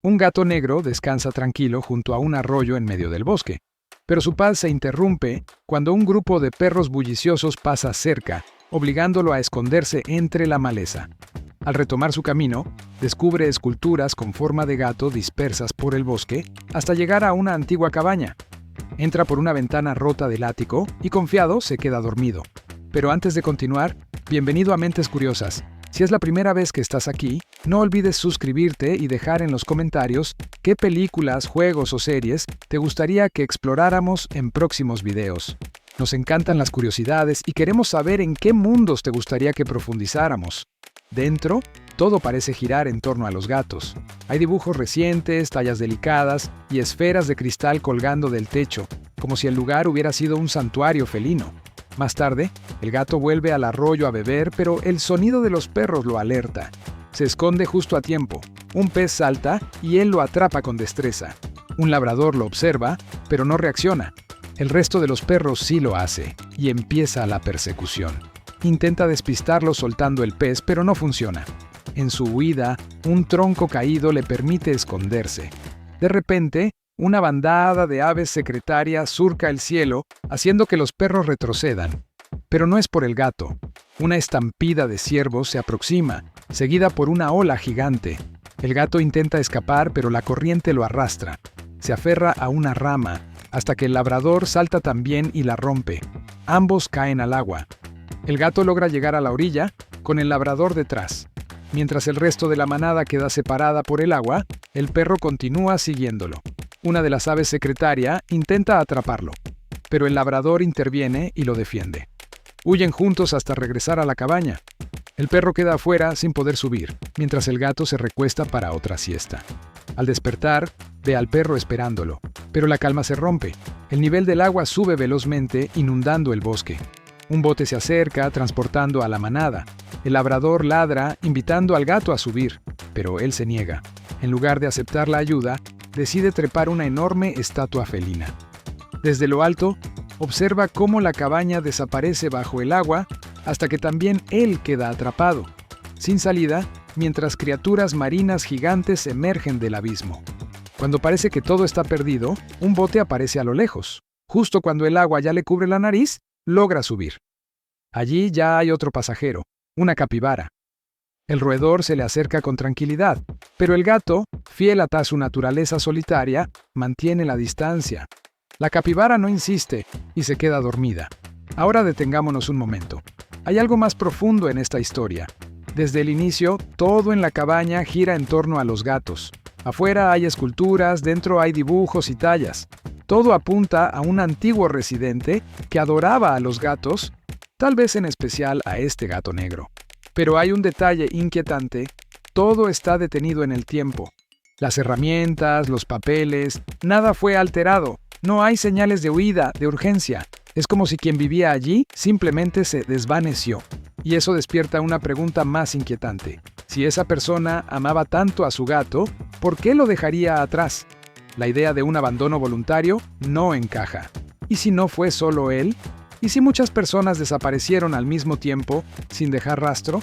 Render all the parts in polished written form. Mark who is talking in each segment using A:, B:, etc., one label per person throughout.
A: Un gato negro descansa tranquilo junto a un arroyo en medio del bosque, pero su paz se interrumpe cuando un grupo de perros bulliciosos pasa cerca, obligándolo a esconderse entre la maleza. Al retomar su camino, descubre esculturas con forma de gato dispersas por el bosque hasta llegar a una antigua cabaña. Entra por una ventana rota del ático y confiado se queda dormido. Pero antes de continuar, bienvenido a Mentes Curiosas. Si es la primera vez que estás aquí, no olvides suscribirte y dejar en los comentarios qué películas, juegos o series te gustaría que exploráramos en próximos videos. Nos encantan las curiosidades y queremos saber en qué mundos te gustaría que profundizáramos. Dentro, todo parece girar en torno a los gatos. Hay dibujos recientes, tallas delicadas y esferas de cristal colgando del techo, como si el lugar hubiera sido un santuario felino. Más tarde, el gato vuelve al arroyo a beber, pero el sonido de los perros lo alerta. Se esconde justo a tiempo. Un pez salta y él lo atrapa con destreza. Un labrador lo observa, pero no reacciona. El resto de los perros sí lo hace, y empieza la persecución. Intenta despistarlo soltando el pez, pero no funciona. En su huida, un tronco caído le permite esconderse. De repente, una bandada de aves secretarias surca el cielo, haciendo que los perros retrocedan. Pero no es por el gato. Una estampida de ciervos se aproxima, seguida por una ola gigante. El gato intenta escapar, pero la corriente lo arrastra. Se aferra a una rama, hasta que el labrador salta también y la rompe. Ambos caen al agua. El gato logra llegar a la orilla, con el labrador detrás. Mientras el resto de la manada queda separada por el agua, el perro continúa siguiéndolo. Una de las aves secretaria intenta atraparlo, pero el labrador interviene y lo defiende. Huyen juntos hasta regresar a la cabaña. El perro queda afuera sin poder subir, mientras el gato se recuesta para otra siesta. Al despertar, ve al perro esperándolo, pero la calma se rompe. El nivel del agua sube velozmente, inundando el bosque. Un bote se acerca, transportando a la manada. El labrador ladra, invitando al gato a subir, pero él se niega. En lugar de aceptar la ayuda, decide trepar una enorme estatua felina. Desde lo alto, observa cómo la cabaña desaparece bajo el agua hasta que también él queda atrapado, sin salida, mientras criaturas marinas gigantes emergen del abismo. Cuando parece que todo está perdido, un bote aparece a lo lejos. Justo cuando el agua ya le cubre la nariz, logra subir. Allí ya hay otro pasajero, una capibara. El roedor se le acerca con tranquilidad, pero el gato, fiel a su naturaleza solitaria, mantiene la distancia. La capibara no insiste y se queda dormida. Ahora detengámonos un momento. Hay algo más profundo en esta historia. Desde el inicio, todo en la cabaña gira en torno a los gatos. Afuera hay esculturas, dentro hay dibujos y tallas. Todo apunta a un antiguo residente que adoraba a los gatos, tal vez en especial a este gato negro. Pero hay un detalle inquietante: todo está detenido en el tiempo. Las herramientas, los papeles, nada fue alterado. No hay señales de huida, de urgencia. Es como si quien vivía allí simplemente se desvaneció. Y eso despierta una pregunta más inquietante. Si esa persona amaba tanto a su gato, ¿por qué lo dejaría atrás? La idea de un abandono voluntario no encaja. ¿Y si no fue solo él? ¿Y si muchas personas desaparecieron al mismo tiempo, sin dejar rastro?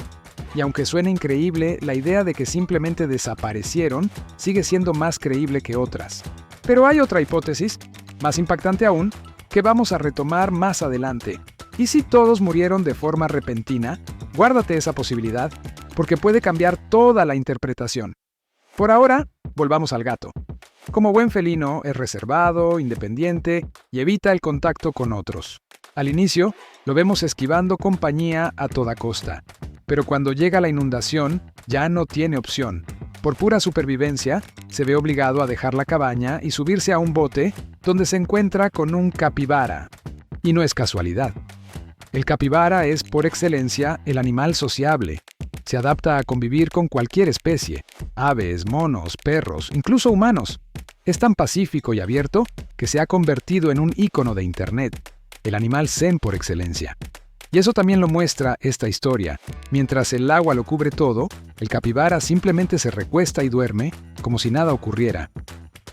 A: Y aunque suene increíble, la idea de que simplemente desaparecieron sigue siendo más creíble que otras. Pero hay otra hipótesis, más impactante aún, que vamos a retomar más adelante. ¿Y si todos murieron de forma repentina? Guárdate esa posibilidad, porque puede cambiar toda la interpretación. Por ahora, volvamos al gato. Como buen felino, es reservado, independiente y evita el contacto con otros. Al inicio, lo vemos esquivando compañía a toda costa. Pero cuando llega la inundación, ya no tiene opción. Por pura supervivencia, se ve obligado a dejar la cabaña y subirse a un bote donde se encuentra con un capibara. Y no es casualidad. El capibara es, por excelencia, el animal sociable. Se adapta a convivir con cualquier especie: aves, monos, perros, incluso humanos. Es tan pacífico y abierto que se ha convertido en un ícono de Internet. El animal zen por excelencia. Y eso también lo muestra esta historia. Mientras el agua lo cubre todo, el capibara simplemente se recuesta y duerme como si nada ocurriera.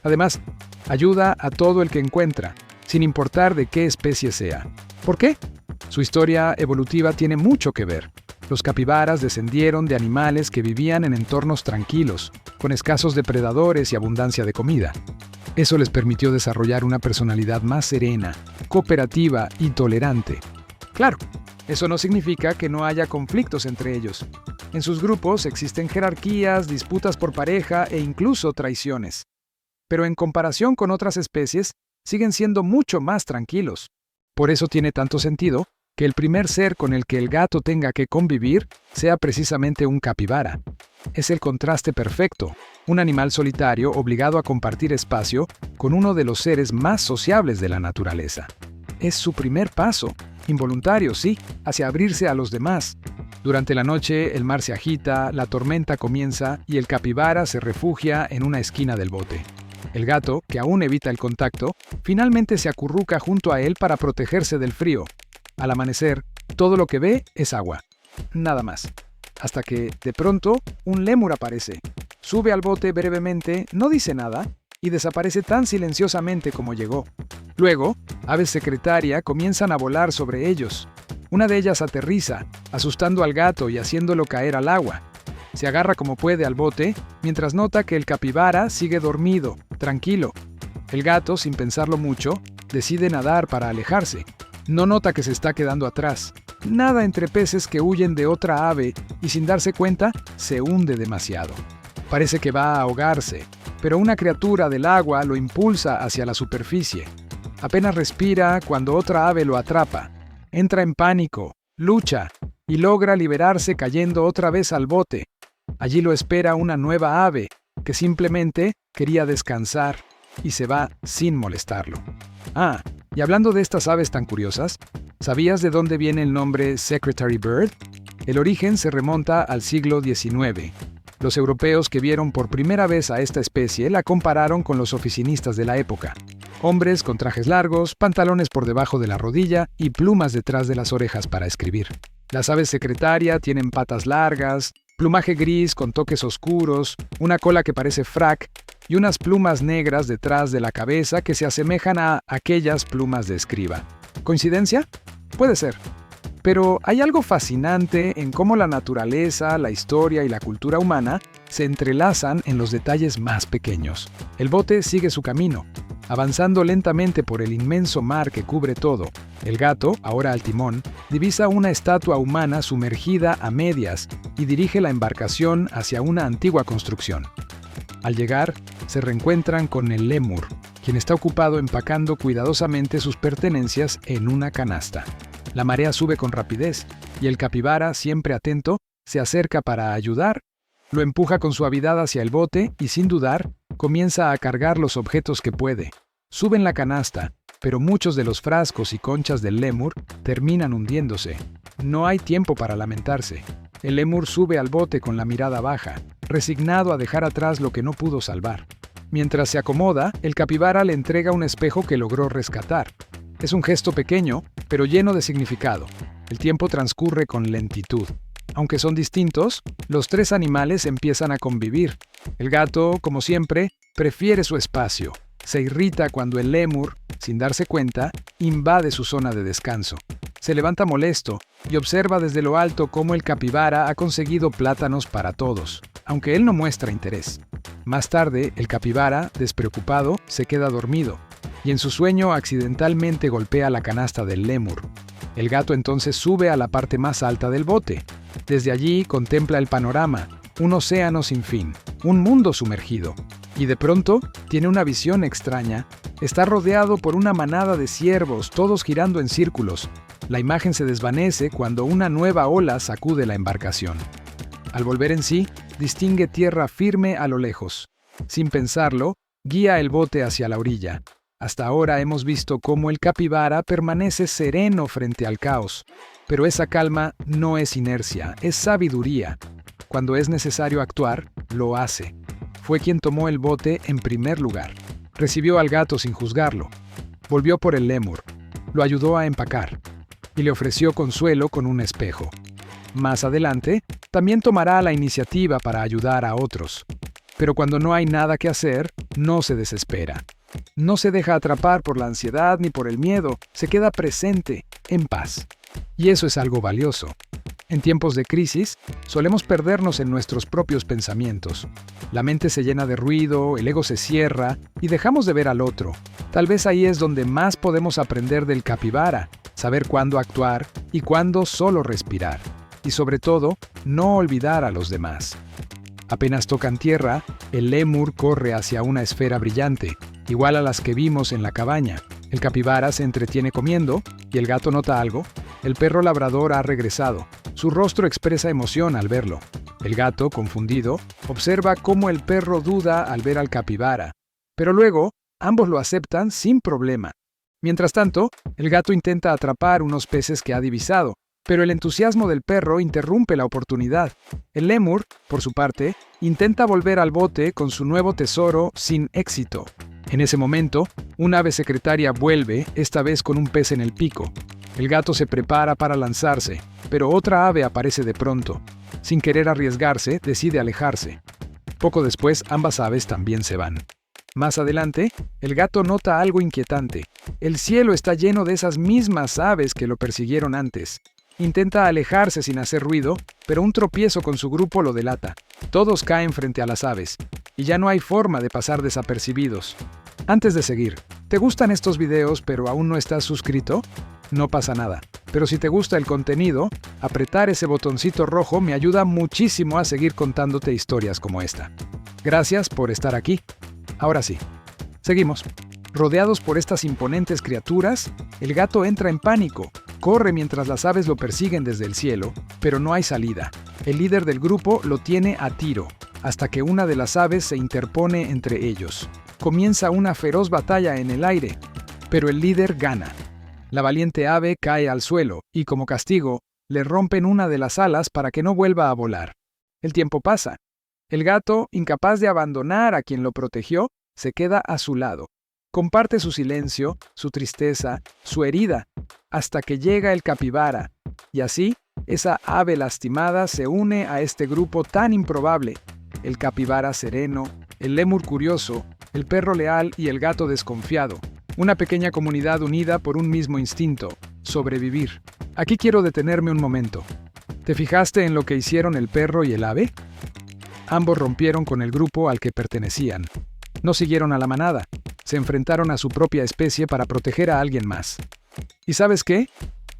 A: Además, ayuda a todo el que encuentra, sin importar de qué especie sea. ¿Por qué? Su historia evolutiva tiene mucho que ver. Los capibaras descendieron de animales que vivían en entornos tranquilos, con escasos depredadores y abundancia de comida. Eso les permitió desarrollar una personalidad más serena, cooperativa y tolerante. Claro, eso no significa que no haya conflictos entre ellos. En sus grupos existen jerarquías, disputas por pareja e incluso traiciones. Pero en comparación con otras especies, siguen siendo mucho más tranquilos. Por eso tiene tanto sentido que el primer ser con el que el gato tenga que convivir sea precisamente un capibara. Es el contraste perfecto, un animal solitario obligado a compartir espacio con uno de los seres más sociables de la naturaleza. Es su primer paso, involuntario, sí, hacia abrirse a los demás. Durante la noche, el mar se agita, la tormenta comienza y el capibara se refugia en una esquina del bote. El gato, que aún evita el contacto, finalmente se acurruca junto a él para protegerse del frío. Al amanecer, todo lo que ve es agua. Nada más. Hasta que, de pronto, un lémur aparece. Sube al bote brevemente, no dice nada, y desaparece tan silenciosamente como llegó. Luego, aves secretaria comienzan a volar sobre ellos. Una de ellas aterriza, asustando al gato y haciéndolo caer al agua. Se agarra como puede al bote, mientras nota que el capibara sigue dormido, tranquilo. El gato, sin pensarlo mucho, decide nadar para alejarse. No nota que se está quedando atrás. Nada entre peces que huyen de otra ave y sin darse cuenta, se hunde demasiado. Parece que va a ahogarse, pero una criatura del agua lo impulsa hacia la superficie. Apenas respira cuando otra ave lo atrapa. Entra en pánico, lucha y logra liberarse cayendo otra vez al bote. Allí lo espera una nueva ave que simplemente quería descansar y se va sin molestarlo. Y hablando de estas aves tan curiosas, ¿sabías de dónde viene el nombre Secretary Bird? El origen se remonta al siglo XIX. Los europeos que vieron por primera vez a esta especie la compararon con los oficinistas de la época. Hombres con trajes largos, pantalones por debajo de la rodilla y plumas detrás de las orejas para escribir. Las aves secretaria tienen patas largas, plumaje gris con toques oscuros, una cola que parece frac y unas plumas negras detrás de la cabeza que se asemejan a aquellas plumas de escriba. ¿Coincidencia? Puede ser. Pero hay algo fascinante en cómo la naturaleza, la historia y la cultura humana se entrelazan en los detalles más pequeños. El bote sigue su camino, avanzando lentamente por el inmenso mar que cubre todo. El gato, ahora al timón, divisa una estatua humana sumergida a medias y dirige la embarcación hacia una antigua construcción. Al llegar, se reencuentran con el lémur, quien está ocupado empacando cuidadosamente sus pertenencias en una canasta. La marea sube con rapidez y el capibara, siempre atento, se acerca para ayudar. Lo empuja con suavidad hacia el bote y, sin dudar, comienza a cargar los objetos que puede. Suben la canasta, pero muchos de los frascos y conchas del lémur terminan hundiéndose. No hay tiempo para lamentarse. El lémur sube al bote con la mirada baja, resignado a dejar atrás lo que no pudo salvar. Mientras se acomoda, el capibara le entrega un espejo que logró rescatar. Es un gesto pequeño, pero lleno de significado. El tiempo transcurre con lentitud. Aunque son distintos, los tres animales empiezan a convivir. El gato, como siempre, prefiere su espacio. Se irrita cuando el lémur, sin darse cuenta, invade su zona de descanso. Se levanta molesto y observa desde lo alto cómo el capibara ha conseguido plátanos para todos, aunque él no muestra interés. Más tarde, el capibara, despreocupado, se queda dormido y en su sueño accidentalmente golpea la canasta del lémur. El gato entonces sube a la parte más alta del bote. Desde allí contempla el panorama, un océano sin fin, un mundo sumergido. Y de pronto tiene una visión extraña. Está rodeado por una manada de ciervos, todos girando en círculos. La imagen se desvanece cuando una nueva ola sacude la embarcación. Al volver en sí, distingue tierra firme a lo lejos. Sin pensarlo, guía el bote hacia la orilla. Hasta ahora hemos visto cómo el capibara permanece sereno frente al caos. Pero esa calma no es inercia, es sabiduría. Cuando es necesario actuar, lo hace. Fue quien tomó el bote en primer lugar. Recibió al gato sin juzgarlo. Volvió por el lémur. Lo ayudó a empacar. Y le ofreció consuelo con un espejo. Más adelante, también tomará la iniciativa para ayudar a otros. Pero cuando no hay nada que hacer, no se desespera. No se deja atrapar por la ansiedad ni por el miedo, se queda presente, en paz. Y eso es algo valioso. En tiempos de crisis, solemos perdernos en nuestros propios pensamientos. La mente se llena de ruido, el ego se cierra y dejamos de ver al otro. Tal vez ahí es donde más podemos aprender del capibara, saber cuándo actuar y cuándo solo respirar. Y sobre todo, no olvidar a los demás. Apenas tocan tierra, el lémur corre hacia una esfera brillante, igual a las que vimos en la cabaña. El capibara se entretiene comiendo y el gato nota algo. El perro labrador ha regresado. Su rostro expresa emoción al verlo. El gato, confundido, observa cómo el perro duda al ver al capibara. Pero luego, ambos lo aceptan sin problema. Mientras tanto, el gato intenta atrapar unos peces que ha divisado, pero el entusiasmo del perro interrumpe la oportunidad. El lémur, por su parte, intenta volver al bote con su nuevo tesoro sin éxito. En ese momento, un ave secretaria vuelve, esta vez con un pez en el pico. El gato se prepara para lanzarse, pero otra ave aparece de pronto. Sin querer arriesgarse, decide alejarse. Poco después, ambas aves también se van. Más adelante, el gato nota algo inquietante. El cielo está lleno de esas mismas aves que lo persiguieron antes. Intenta alejarse sin hacer ruido, pero un tropiezo con su grupo lo delata. Todos caen frente a las aves, y ya no hay forma de pasar desapercibidos. Antes de seguir, ¿te gustan estos videos pero aún no estás suscrito? No pasa nada, pero si te gusta el contenido, apretar ese botoncito rojo me ayuda muchísimo a seguir contándote historias como esta. Gracias por estar aquí. Ahora sí, seguimos. Rodeados por estas imponentes criaturas, el gato entra en pánico. Corre mientras las aves lo persiguen desde el cielo, pero no hay salida. El líder del grupo lo tiene a tiro, hasta que una de las aves se interpone entre ellos. Comienza una feroz batalla en el aire, pero el líder gana. La valiente ave cae al suelo y, como castigo, le rompen una de las alas para que no vuelva a volar. El tiempo pasa. El gato, incapaz de abandonar a quien lo protegió, se queda a su lado. Comparte su silencio, su tristeza, su herida, hasta que llega el capibara. Y así, esa ave lastimada se une a este grupo tan improbable. El capibara sereno, el lémur curioso, el perro leal y el gato desconfiado. Una pequeña comunidad unida por un mismo instinto: sobrevivir. Aquí quiero detenerme un momento. ¿Te fijaste en lo que hicieron el perro y el ave? Ambos rompieron con el grupo al que pertenecían. No siguieron a la manada. Se enfrentaron a su propia especie para proteger a alguien más. ¿Y sabes qué?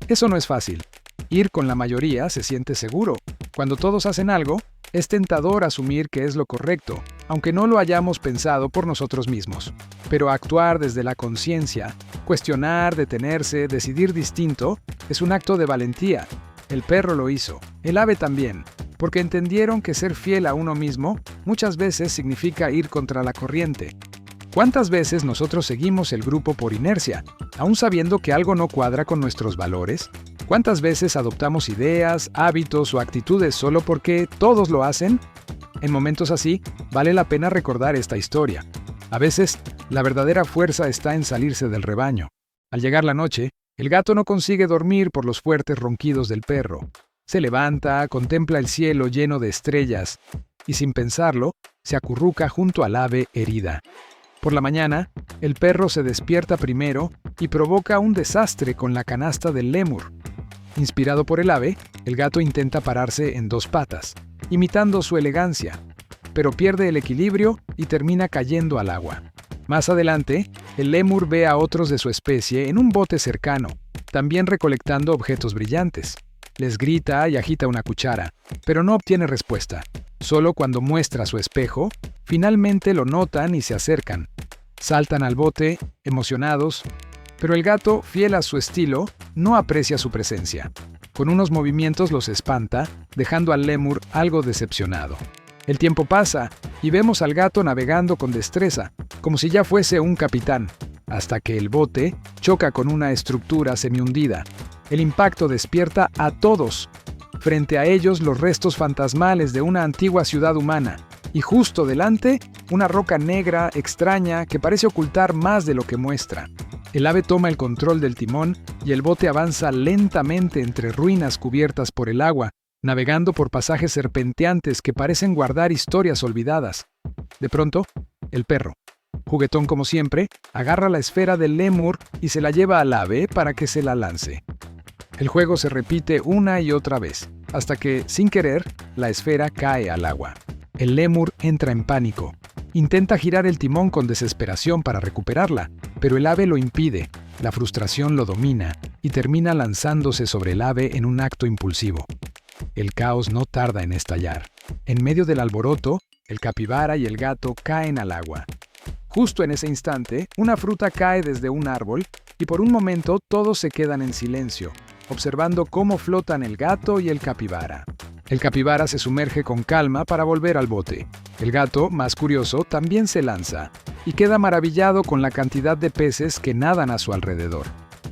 A: Eso no es fácil. Ir con la mayoría se siente seguro. Cuando todos hacen algo, es tentador asumir que es lo correcto, aunque no lo hayamos pensado por nosotros mismos. Pero actuar desde la conciencia, cuestionar, detenerse, decidir distinto, es un acto de valentía. El perro lo hizo, el ave también, porque entendieron que ser fiel a uno mismo muchas veces significa ir contra la corriente. ¿Cuántas veces nosotros seguimos el grupo por inercia, aún sabiendo que algo no cuadra con nuestros valores? ¿Cuántas veces adoptamos ideas, hábitos o actitudes solo porque todos lo hacen? En momentos así, vale la pena recordar esta historia. A veces, la verdadera fuerza está en salirse del rebaño. Al llegar la noche, el gato no consigue dormir por los fuertes ronquidos del perro. Se levanta, contempla el cielo lleno de estrellas y, sin pensarlo, se acurruca junto al ave herida. Por la mañana, el perro se despierta primero y provoca un desastre con la canasta del lémur. Inspirado por el ave, el gato intenta pararse en dos patas, imitando su elegancia, pero pierde el equilibrio y termina cayendo al agua. Más adelante, el lémur ve a otros de su especie en un bote cercano, también recolectando objetos brillantes. Les grita y agita una cuchara, pero no obtiene respuesta. Solo cuando muestra su espejo, finalmente lo notan y se acercan. Saltan al bote, emocionados, pero el gato, fiel a su estilo, no aprecia su presencia. Con unos movimientos los espanta, dejando al lémur algo decepcionado. El tiempo pasa y vemos al gato navegando con destreza, como si ya fuese un capitán, hasta que el bote choca con una estructura semihundida. El impacto despierta a todos. Frente a ellos los restos fantasmales de una antigua ciudad humana, y justo delante, una roca negra, extraña, que parece ocultar más de lo que muestra. El ave toma el control del timón y el bote avanza lentamente entre ruinas cubiertas por el agua, navegando por pasajes serpenteantes que parecen guardar historias olvidadas. De pronto, el perro, juguetón como siempre, agarra la esfera del lémur y se la lleva al ave para que se la lance. El juego se repite una y otra vez. hasta que, sin querer, la esfera cae al agua. El lémur entra en pánico. Intenta girar el timón con desesperación para recuperarla, pero el ave lo impide. La frustración lo domina y termina lanzándose sobre el ave en un acto impulsivo. El caos no tarda en estallar. En medio del alboroto, el capibara y el gato caen al agua. Justo en ese instante, una fruta cae desde un árbol y por un momento todos se quedan en silencio, observando cómo flotan el gato y el capibara. El capibara se sumerge con calma para volver al bote. El gato, más curioso, también se lanza y queda maravillado con la cantidad de peces que nadan a su alrededor.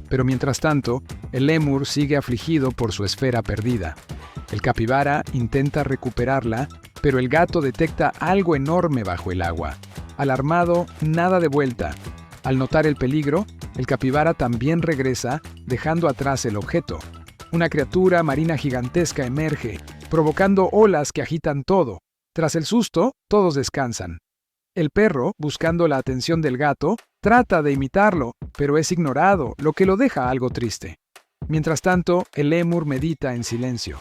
A: Pero mientras tanto, el lémur sigue afligido por su esfera perdida. El capibara intenta recuperarla, pero el gato detecta algo enorme bajo el agua. Alarmado, nada de vuelta. Al notar el peligro, el capibara también regresa, dejando atrás el objeto. Una criatura marina gigantesca emerge, provocando olas que agitan todo. Tras el susto, todos descansan. El perro, buscando la atención del gato, trata de imitarlo, pero es ignorado, lo que lo deja algo triste. Mientras tanto, el lémur medita en silencio.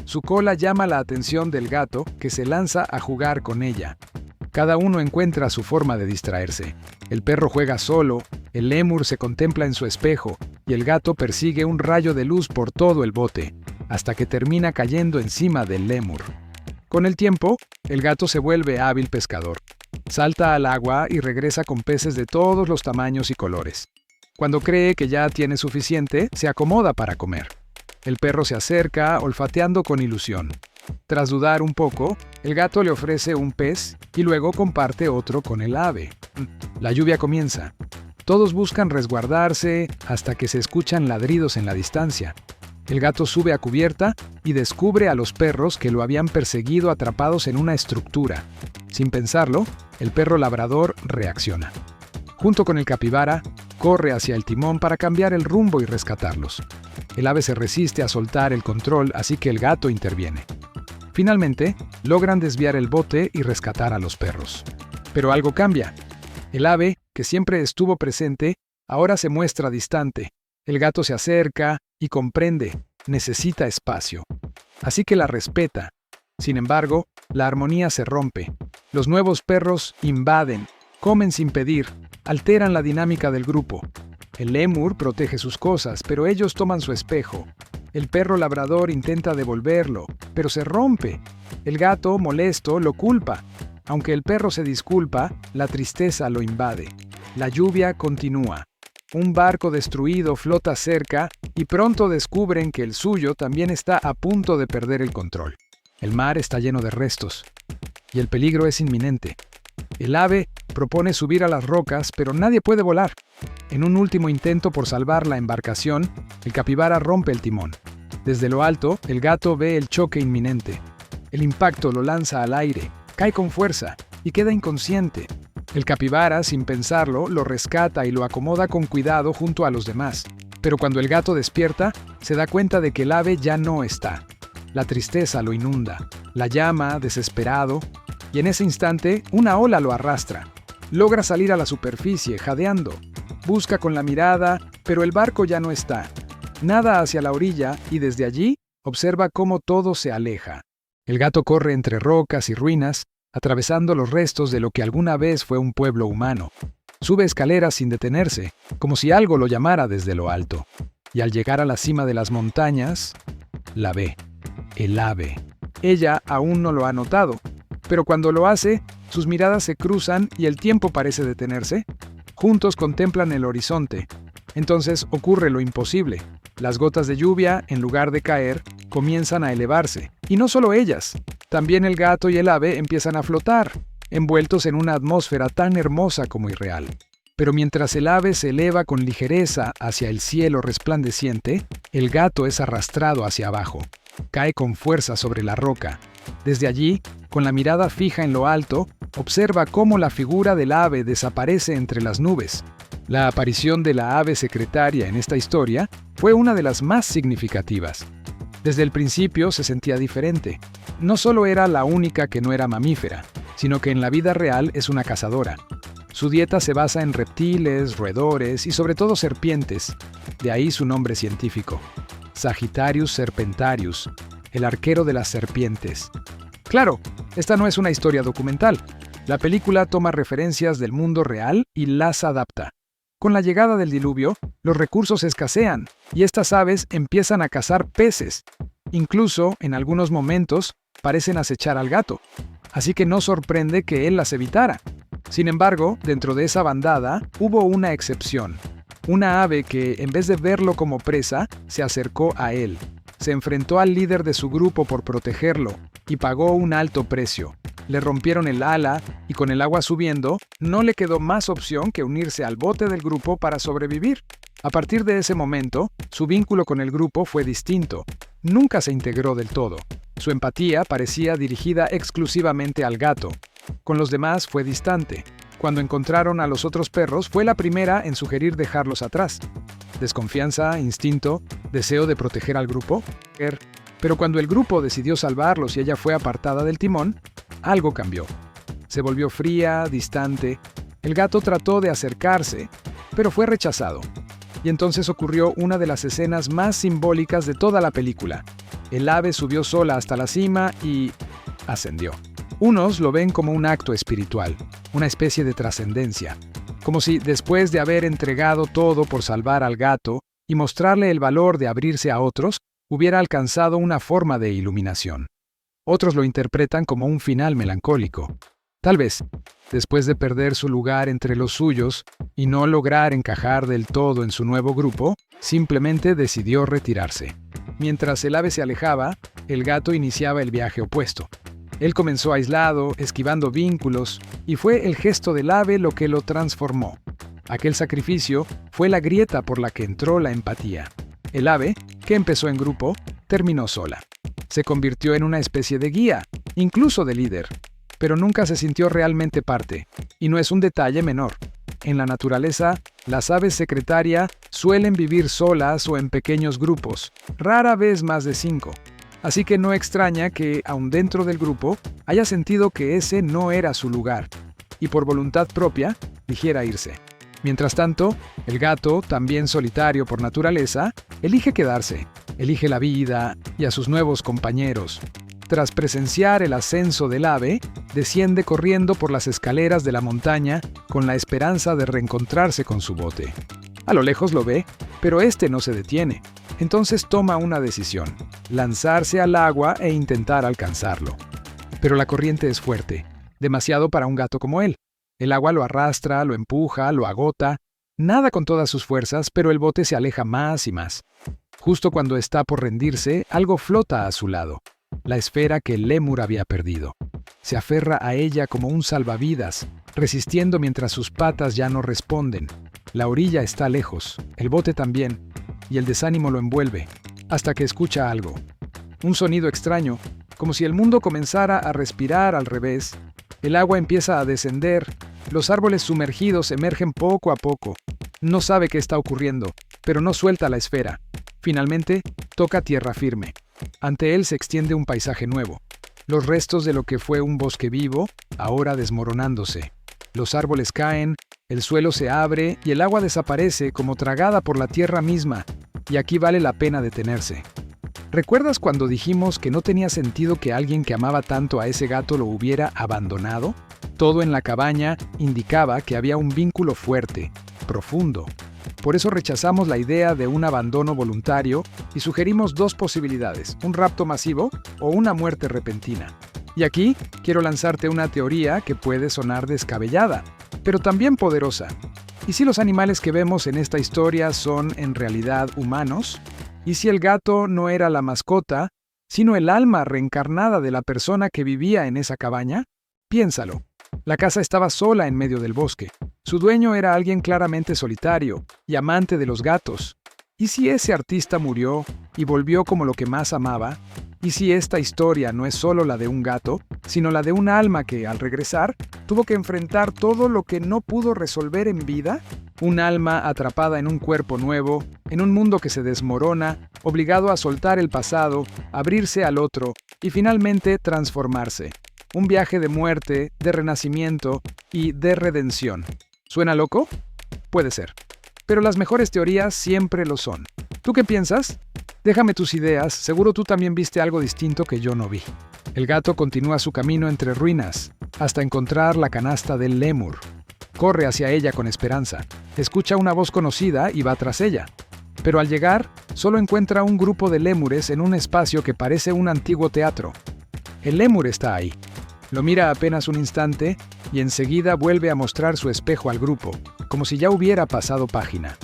A: Su cola llama la atención del gato, que se lanza a jugar con ella. Cada uno encuentra su forma de distraerse. El perro juega solo, el lémur se contempla en su espejo y el gato persigue un rayo de luz por todo el bote, hasta que termina cayendo encima del lémur. Con el tiempo, el gato se vuelve hábil pescador. Salta al agua y regresa con peces de todos los tamaños y colores. Cuando cree que ya tiene suficiente, se acomoda para comer. El perro se acerca, olfateando con ilusión. Tras dudar un poco, el gato le ofrece un pez y luego comparte otro con el ave. La lluvia comienza. Todos buscan resguardarse hasta que se escuchan ladridos en la distancia. El gato sube a cubierta y descubre a los perros que lo habían perseguido atrapados en una estructura. Sin pensarlo, el perro labrador reacciona. Junto con el capibara, corre hacia el timón para cambiar el rumbo y rescatarlos. El ave se resiste a soltar el control, así que el gato interviene. Finalmente, logran desviar el bote y rescatar a los perros. Pero algo cambia. El ave, que siempre estuvo presente, ahora se muestra distante. El gato se acerca y comprende, necesita espacio. Así que la respeta. Sin embargo, la armonía se rompe. Los nuevos perros invaden, comen sin pedir, alteran la dinámica del grupo. El lémur protege sus cosas, pero ellos toman su espejo. El perro labrador intenta devolverlo, pero se rompe. El gato, molesto, lo culpa. Aunque el perro se disculpa, la tristeza lo invade. La lluvia continúa. Un barco destruido flota cerca y pronto descubren que el suyo también está a punto de perder el control. El mar está lleno de restos y el peligro es inminente. El ave propone subir a las rocas, pero nadie puede volar. En un último intento por salvar la embarcación, el capibara rompe el timón. Desde lo alto, el gato ve el choque inminente. El impacto lo lanza al aire, cae con fuerza y queda inconsciente. El capibara, sin pensarlo, lo rescata y lo acomoda con cuidado junto a los demás. Pero cuando el gato despierta, se da cuenta de que el ave ya no está. La tristeza lo inunda, la llama, desesperado, y en ese instante una ola lo arrastra. Logra salir a la superficie, jadeando. Busca con la mirada, pero el barco ya no está. Nada hacia la orilla y desde allí observa cómo todo se aleja. El gato corre entre rocas y ruinas, atravesando los restos de lo que alguna vez fue un pueblo humano. Sube escaleras sin detenerse, como si algo lo llamara desde lo alto. Y al llegar a la cima de las montañas, la ve. El ave. Ella aún no lo ha notado, pero cuando lo hace, sus miradas se cruzan y el tiempo parece detenerse. Juntos contemplan el horizonte. Entonces ocurre lo imposible. Las gotas de lluvia, en lugar de caer, comienzan a elevarse. Y no solo ellas. También el gato y el ave empiezan a flotar, envueltos en una atmósfera tan hermosa como irreal. Pero mientras el ave se eleva con ligereza hacia el cielo resplandeciente, el gato es arrastrado hacia abajo. Cae con fuerza sobre la roca. Desde allí, con la mirada fija en lo alto, observa cómo la figura del ave desaparece entre las nubes. La aparición de la ave secretaria en esta historia fue una de las más significativas. Desde el principio se sentía diferente. No solo era la única que no era mamífera, sino que en la vida real es una cazadora. Su dieta se basa en reptiles, roedores y sobre todo serpientes. De ahí su nombre científico, Sagittarius serpentarius. el arquero de las serpientes. Claro, esta no es una historia documental. La película toma referencias del mundo real y las adapta. Con la llegada del diluvio, los recursos escasean y estas aves empiezan a cazar peces. Incluso, en algunos momentos, parecen acechar al gato. Así que no sorprende que él las evitara. Sin embargo, dentro de esa bandada hubo una excepción. Una ave que, en vez de verlo como presa, se acercó a él. Se enfrentó al líder de su grupo por protegerlo y pagó un alto precio. Le rompieron el ala y con el agua subiendo, no le quedó más opción que unirse al bote del grupo para sobrevivir. A partir de ese momento, su vínculo con el grupo fue distinto. Nunca se integró del todo. Su empatía parecía dirigida exclusivamente al gato. Con los demás fue distante. Cuando encontraron a los otros perros, fue la primera en sugerir dejarlos atrás. Desconfianza, instinto, deseo de proteger al grupo. Pero cuando el grupo decidió salvarlos y ella fue apartada del timón, algo cambió. Se volvió fría, distante. El gato trató de acercarse, pero fue rechazado. Y entonces ocurrió una de las escenas más simbólicas de toda la película. El ave subió sola hasta la cima y ascendió. Unos lo ven como un acto espiritual, una especie de trascendencia, como si después de haber entregado todo por salvar al gato y mostrarle el valor de abrirse a otros, hubiera alcanzado una forma de iluminación. Otros lo interpretan como un final melancólico. Tal vez, después de perder su lugar entre los suyos y no lograr encajar del todo en su nuevo grupo, simplemente decidió retirarse. Mientras el ave se alejaba, el gato iniciaba el viaje opuesto. Él comenzó aislado, esquivando vínculos, y fue el gesto del ave lo que lo transformó. Aquel sacrificio fue la grieta por la que entró la empatía. El ave, que empezó en grupo, terminó sola. Se convirtió en una especie de guía, incluso de líder, pero nunca se sintió realmente parte, y no es un detalle menor. En la naturaleza, las aves secretaria suelen vivir solas o en pequeños grupos, rara vez más de 5. Así que no extraña que, aun dentro del grupo, haya sentido que ese no era su lugar, y por voluntad propia, eligiera irse. Mientras tanto, el gato, también solitario por naturaleza, elige quedarse, elige la vida y a sus nuevos compañeros. Tras presenciar el ascenso del ave, desciende corriendo por las escaleras de la montaña con la esperanza de reencontrarse con su bote. A lo lejos lo ve, pero este no se detiene. Entonces toma una decisión: lanzarse al agua e intentar alcanzarlo. Pero la corriente es fuerte, demasiado para un gato como él. El agua lo arrastra, lo empuja, lo agota. Nada con todas sus fuerzas, pero el bote se aleja más y más. Justo cuando está por rendirse, algo flota a su lado. La esfera que el lémur había perdido. Se aferra a ella como un salvavidas, resistiendo mientras sus patas ya no responden. La orilla está lejos, el bote también, y el desánimo lo envuelve, hasta que escucha algo. Un sonido extraño, como si el mundo comenzara a respirar al revés. El agua empieza a descender, los árboles sumergidos emergen poco a poco. No sabe qué está ocurriendo, pero no suelta la esfera. Finalmente, toca tierra firme. Ante él se extiende un paisaje nuevo. Los restos de lo que fue un bosque vivo, ahora desmoronándose. Los árboles caen, el suelo se abre y el agua desaparece como tragada por la tierra misma. Y aquí vale la pena detenerse. ¿Recuerdas cuando dijimos que no tenía sentido que alguien que amaba tanto a ese gato lo hubiera abandonado? Todo en la cabaña indicaba que había un vínculo fuerte, profundo. Por eso rechazamos la idea de un abandono voluntario y sugerimos dos posibilidades: un rapto masivo o una muerte repentina. Y aquí quiero lanzarte una teoría que puede sonar descabellada, pero también poderosa. ¿Y si los animales que vemos en esta historia son en realidad humanos? ¿Y si el gato no era la mascota, sino el alma reencarnada de la persona que vivía en esa cabaña? Piénsalo. La casa estaba sola en medio del bosque. Su dueño era alguien claramente solitario y amante de los gatos. ¿Y si ese artista murió y volvió como lo que más amaba? ¿Y si esta historia no es solo la de un gato, sino la de un alma que, al regresar, tuvo que enfrentar todo lo que no pudo resolver en vida? Un alma atrapada en un cuerpo nuevo, en un mundo que se desmorona, obligado a soltar el pasado, abrirse al otro y finalmente transformarse. Un viaje de muerte, de renacimiento y de redención. ¿Suena loco? Puede ser. Pero las mejores teorías siempre lo son. ¿Tú qué piensas? Déjame tus ideas, seguro tú también viste algo distinto que yo no vi. El gato continúa su camino entre ruinas, hasta encontrar la canasta del lémur. Corre hacia ella con esperanza, escucha una voz conocida y va tras ella. Pero al llegar, solo encuentra un grupo de lémures en un espacio que parece un antiguo teatro. El lémur está ahí. Lo mira apenas un instante y enseguida vuelve a mostrar su espejo al grupo, como si ya hubiera pasado página.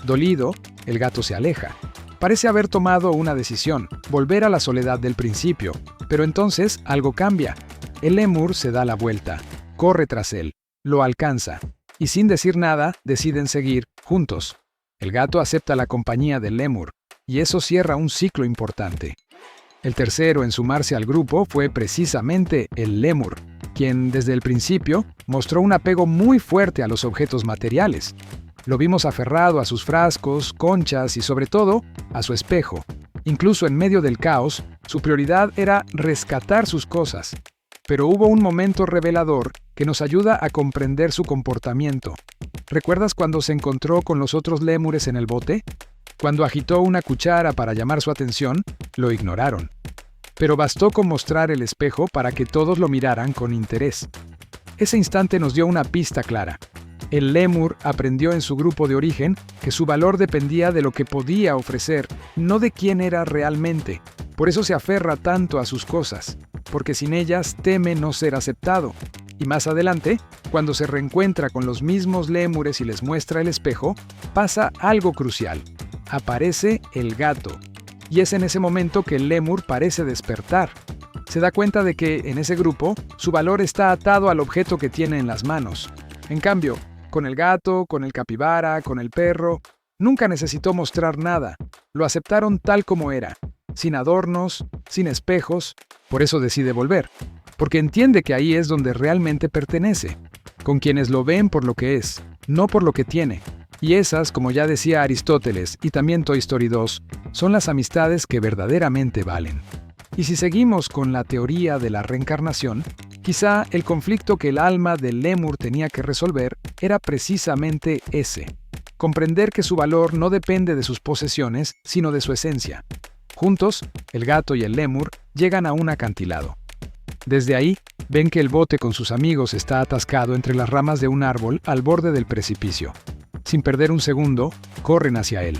A: Dolido, el gato se aleja. Parece haber tomado una decisión, volver a la soledad del principio, pero entonces algo cambia. El lémur se da la vuelta, corre tras él, lo alcanza, y sin decir nada deciden seguir juntos. El gato acepta la compañía del lémur, y eso cierra un ciclo importante. El tercero en sumarse al grupo fue precisamente el lémur, quien desde el principio mostró un apego muy fuerte a los objetos materiales. Lo vimos aferrado a sus frascos, conchas y sobre todo a su espejo. Incluso en medio del caos, su prioridad era rescatar sus cosas. Pero hubo un momento revelador que nos ayuda a comprender su comportamiento. ¿Recuerdas cuando se encontró con los otros lémures en el bote? Cuando agitó una cuchara para llamar su atención, lo ignoraron. Pero bastó con mostrar el espejo para que todos lo miraran con interés. Ese instante nos dio una pista clara. El lémur aprendió en su grupo de origen que su valor dependía de lo que podía ofrecer, no de quién era realmente. Por eso se aferra tanto a sus cosas, porque sin ellas teme no ser aceptado. Y más adelante, cuando se reencuentra con los mismos lémures y les muestra el espejo, pasa algo crucial. Aparece el gato. Y es en ese momento que el lémur parece despertar. Se da cuenta de que, en ese grupo, su valor está atado al objeto que tiene en las manos. En cambio, con el gato, con el capibara, con el perro, nunca necesitó mostrar nada. Lo aceptaron tal como era, sin adornos, sin espejos. Por eso decide volver, porque entiende que ahí es donde realmente pertenece, con quienes lo ven por lo que es, no por lo que tiene. Y esas, como ya decía Aristóteles y también Toy Story 2, son las amistades que verdaderamente valen. Y si seguimos con la teoría de la reencarnación, quizá el conflicto que el alma del lémur tenía que resolver era precisamente ese: comprender que su valor no depende de sus posesiones, sino de su esencia. Juntos, el gato y el lémur llegan a un acantilado. Desde ahí, ven que el bote con sus amigos está atascado entre las ramas de un árbol al borde del precipicio. Sin perder un segundo, corren hacia él.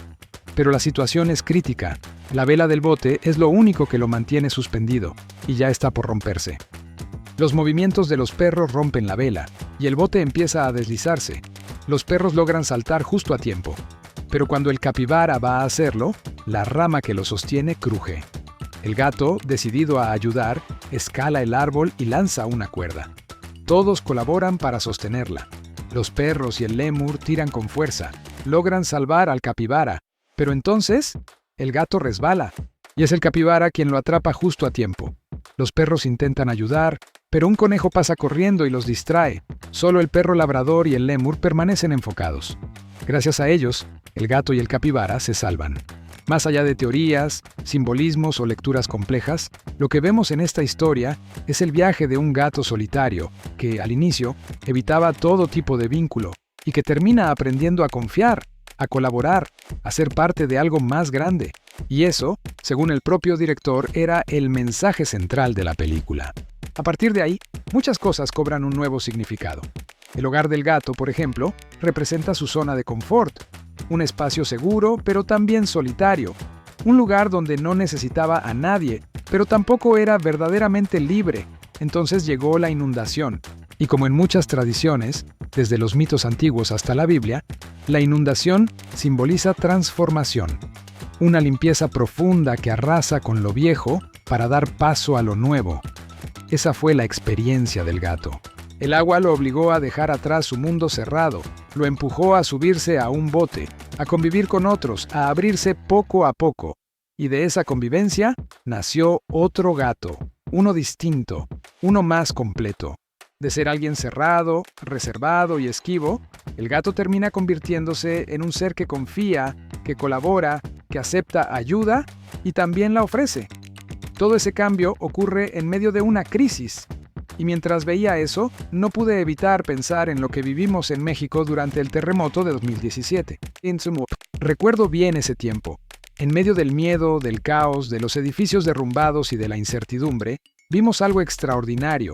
A: Pero la situación es crítica. La vela del bote es lo único que lo mantiene suspendido, y ya está por romperse. Los movimientos de los perros rompen la vela, y el bote empieza a deslizarse. Los perros logran saltar justo a tiempo. Pero cuando el capibara va a hacerlo, la rama que lo sostiene cruje. El gato, decidido a ayudar, escala el árbol y lanza una cuerda. Todos colaboran para sostenerla. Los perros y el lémur tiran con fuerza, logran salvar al capibara, pero entonces el gato resbala, y es el capibara quien lo atrapa justo a tiempo. Los perros intentan ayudar, pero un conejo pasa corriendo y los distrae. Solo el perro labrador y el lémur permanecen enfocados. Gracias a ellos, el gato y el capibara se salvan. Más allá de teorías, simbolismos o lecturas complejas, lo que vemos en esta historia es el viaje de un gato solitario que, al inicio, evitaba todo tipo de vínculo y que termina aprendiendo a confiar, a colaborar, a ser parte de algo más grande. Y eso, según el propio director, era el mensaje central de la película. A partir de ahí, muchas cosas cobran un nuevo significado. El hogar del gato, por ejemplo, representa su zona de confort, un espacio seguro, pero también solitario, un lugar donde no necesitaba a nadie, pero tampoco era verdaderamente libre. Entonces llegó la inundación, y como en muchas tradiciones, desde los mitos antiguos hasta la Biblia, la inundación simboliza transformación, una limpieza profunda que arrasa con lo viejo para dar paso a lo nuevo. Esa fue la experiencia del gato. El agua lo obligó a dejar atrás su mundo cerrado, lo empujó a subirse a un bote, a convivir con otros, a abrirse poco a poco. Y de esa convivencia nació otro gato, uno distinto, uno más completo. De ser alguien cerrado, reservado y esquivo, el gato termina convirtiéndose en un ser que confía, que colabora, que acepta ayuda y también la ofrece. Todo ese cambio ocurre en medio de una crisis. Y mientras veía eso, no pude evitar pensar en lo que vivimos en México durante el terremoto de 2017. Recuerdo bien ese tiempo. En medio del miedo, del caos, de los edificios derrumbados y de la incertidumbre, vimos algo extraordinario.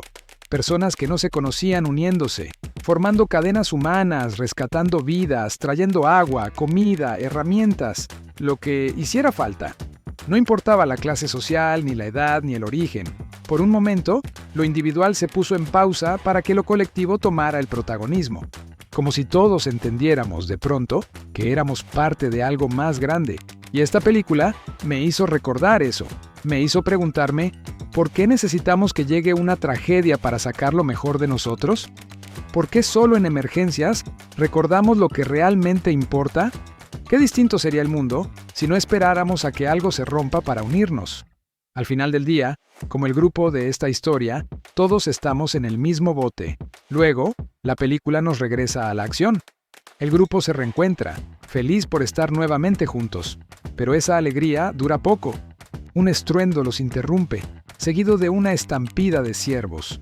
A: Personas que no se conocían uniéndose, formando cadenas humanas, rescatando vidas, trayendo agua, comida, herramientas, lo que hiciera falta. No importaba la clase social, ni la edad, ni el origen. Por un momento, lo individual se puso en pausa para que lo colectivo tomara el protagonismo. Como si todos entendiéramos de pronto que éramos parte de algo más grande. Y esta película me hizo recordar eso. Me hizo preguntarme, ¿por qué necesitamos que llegue una tragedia para sacar lo mejor de nosotros? ¿Por qué solo en emergencias recordamos lo que realmente importa? ¿Qué distinto sería el mundo si no esperáramos a que algo se rompa para unirnos? Al final del día, como el grupo de esta historia, todos estamos en el mismo bote. Luego, la película nos regresa a la acción. El grupo se reencuentra, feliz por estar nuevamente juntos. Pero esa alegría dura poco. Un estruendo los interrumpe, seguido de una estampida de ciervos.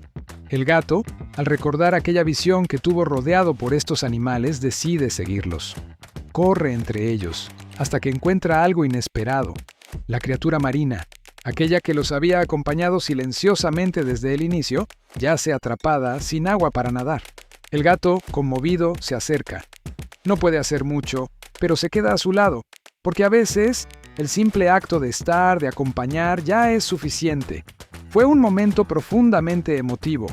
A: El gato, al recordar aquella visión que tuvo rodeado por estos animales, decide seguirlos. Corre entre ellos, hasta que encuentra algo inesperado. La criatura marina, aquella que los había acompañado silenciosamente desde el inicio, yace atrapada, sin agua para nadar. El gato, conmovido, se acerca. No puede hacer mucho, pero se queda a su lado, porque a veces el simple acto de estar, de acompañar, ya es suficiente. Fue un momento profundamente emotivo.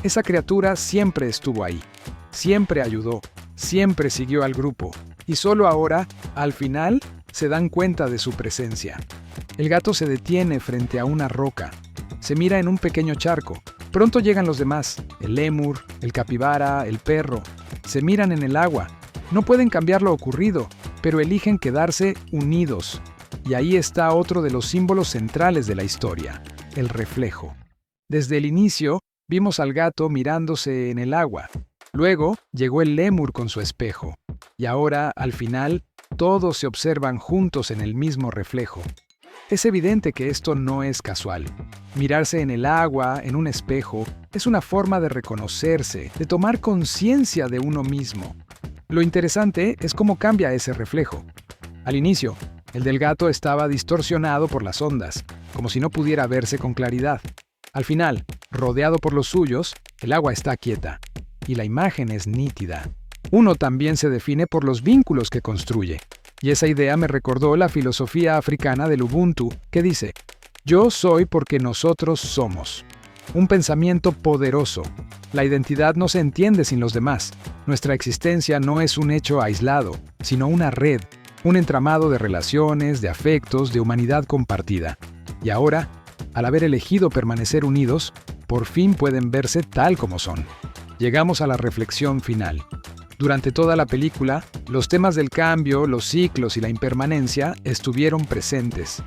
A: Esa criatura siempre estuvo ahí, siempre ayudó, siempre siguió al grupo, y solo ahora, al final, se dan cuenta de su presencia. El gato se detiene frente a una roca. Se mira en un pequeño charco. Pronto llegan los demás, el lémur, el capibara, el perro. Se miran en el agua. No pueden cambiar lo ocurrido, pero eligen quedarse unidos. Y ahí está otro de los símbolos centrales de la historia, el reflejo. Desde el inicio, vimos al gato mirándose en el agua. Luego llegó el lémur con su espejo. Y ahora, al final, todos se observan juntos en el mismo reflejo. Es evidente que esto no es casual. Mirarse en el agua, en un espejo, es una forma de reconocerse, de tomar conciencia de uno mismo. Lo interesante es cómo cambia ese reflejo. Al inicio, el del gato estaba distorsionado por las ondas, como si no pudiera verse con claridad. Al final, rodeado por los suyos, el agua está quieta, y la imagen es nítida. Uno también se define por los vínculos que construye. Y esa idea me recordó la filosofía africana del Ubuntu, que dice, yo soy porque nosotros somos. Un pensamiento poderoso. La identidad no se entiende sin los demás. Nuestra existencia no es un hecho aislado, sino una red, un entramado de relaciones, de afectos, de humanidad compartida. Y ahora, al haber elegido permanecer unidos, por fin pueden verse tal como son. Llegamos a la reflexión final. Durante toda la película, los temas del cambio, los ciclos y la impermanencia estuvieron presentes.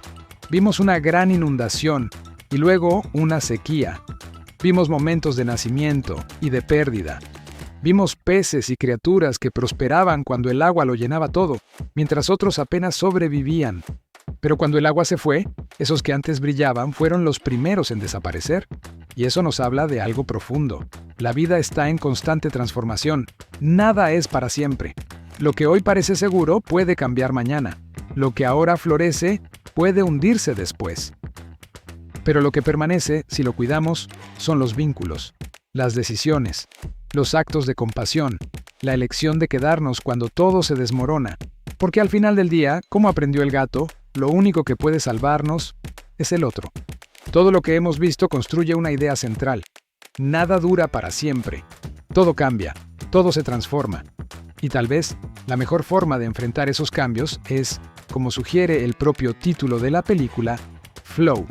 A: Vimos una gran inundación y luego una sequía. Vimos momentos de nacimiento y de pérdida. Vimos peces y criaturas que prosperaban cuando el agua lo llenaba todo, mientras otros apenas sobrevivían. Pero cuando el agua se fue, esos que antes brillaban fueron los primeros en desaparecer. Y eso nos habla de algo profundo. La vida está en constante transformación. Nada es para siempre. Lo que hoy parece seguro puede cambiar mañana. Lo que ahora florece puede hundirse después. Pero lo que permanece, si lo cuidamos, son los vínculos, las decisiones, los actos de compasión, la elección de quedarnos cuando todo se desmorona. Porque al final del día, como aprendió el gato, lo único que puede salvarnos es el otro. Todo lo que hemos visto construye una idea central. Nada dura para siempre. Todo cambia, todo se transforma. Y tal vez, la mejor forma de enfrentar esos cambios es, como sugiere el propio título de la película, Flow.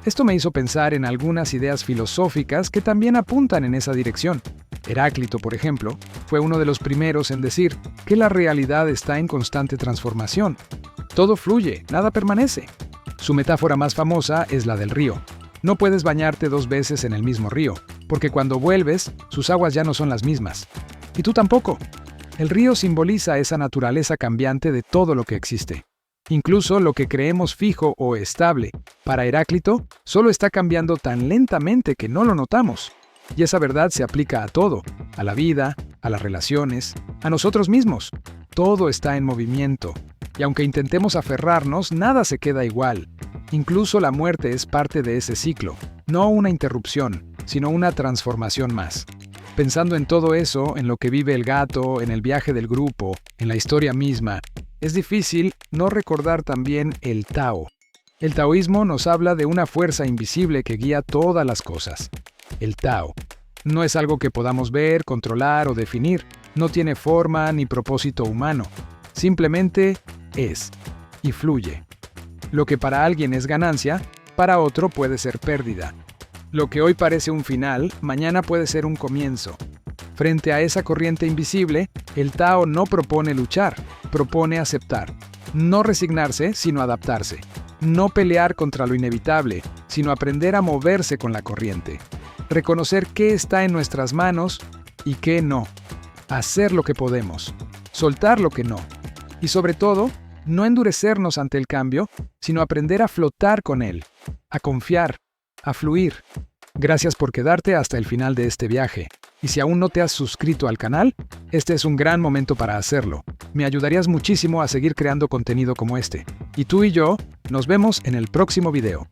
A: Esto me hizo pensar en algunas ideas filosóficas que también apuntan en esa dirección. Heráclito, por ejemplo, fue uno de los primeros en decir que la realidad está en constante transformación. Todo fluye, nada permanece. Su metáfora más famosa es la del río. No puedes bañarte 2 veces en el mismo río, porque cuando vuelves, sus aguas ya no son las mismas. Y tú tampoco. El río simboliza esa naturaleza cambiante de todo lo que existe. Incluso lo que creemos fijo o estable, para Heráclito, solo está cambiando tan lentamente que no lo notamos. Y esa verdad se aplica a todo, a la vida, a las relaciones, a nosotros mismos. Todo está en movimiento. Y aunque intentemos aferrarnos, nada se queda igual. Incluso la muerte es parte de ese ciclo, no una interrupción, sino una transformación más. Pensando en todo eso, en lo que vive el gato, en el viaje del grupo, en la historia misma, es difícil no recordar también el Tao. El taoísmo nos habla de una fuerza invisible que guía todas las cosas. El Tao. No es algo que podamos ver, controlar o definir. No tiene forma ni propósito humano. Simplemente es y fluye. Lo que para alguien es ganancia, para otro puede ser pérdida. Lo que hoy parece un final, mañana puede ser un comienzo. Frente a esa corriente invisible, el Tao no propone luchar, propone aceptar. No resignarse, sino adaptarse. No pelear contra lo inevitable, sino aprender a moverse con la corriente. Reconocer qué está en nuestras manos y qué no. Hacer lo que podemos. Soltar lo que no. Y sobre todo, no endurecernos ante el cambio, sino aprender a flotar con él, a confiar, a fluir. Gracias por quedarte hasta el final de este viaje. Y si aún no te has suscrito al canal, este es un gran momento para hacerlo. Me ayudarías muchísimo a seguir creando contenido como este. Y tú y yo, nos vemos en el próximo video.